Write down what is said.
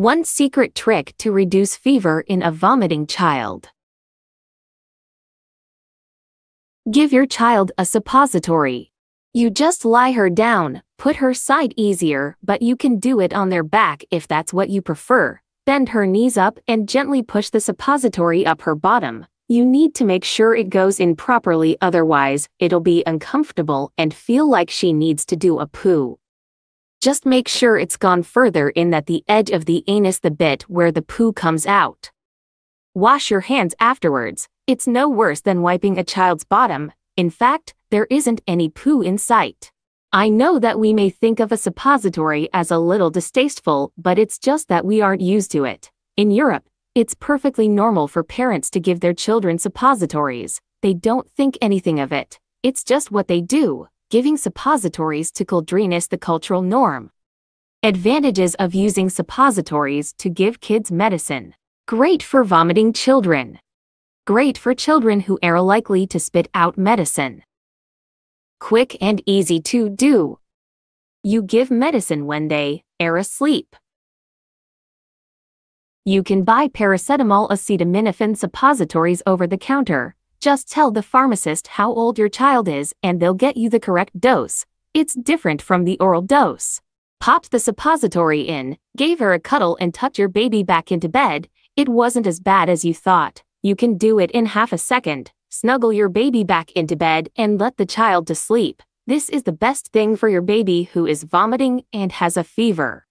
One secret trick to reduce fever in a vomiting child. Give your child a suppository. You just lie her down, put her side easier, but you can do it on their back if that's what you prefer. Bend her knees up and gently push the suppository up her bottom. You need to make sure it goes in properly, otherwise, it'll be uncomfortable and feel like she needs to do a poo. Just make sure it's gone further in at the edge of the anus, the bit where the poo comes out. Wash your hands afterwards. It's no worse than wiping a child's bottom. In fact, there isn't any poo in sight. I know that we may think of a suppository as a little distasteful, but it's just that we aren't used to it. In Europe, it's perfectly normal for parents to give their children suppositories. They don't think anything of it. It's just what they do. Giving suppositories to children is the cultural norm. Advantages of using suppositories to give kids medicine. Great for vomiting children. Great for children who are likely to spit out medicine. Quick and easy to do. You give medicine when they are asleep. You can buy paracetamol acetaminophen suppositories over the counter. Just tell the pharmacist how old your child is and they'll get you the correct dose. It's different from the oral dose. Popped the suppository in, gave her a cuddle and tucked your baby back into bed. It wasn't as bad as you thought. You can do it in half a second. Snuggle your baby back into bed and let the child to sleep. This is the best thing for your baby who is vomiting and has a fever.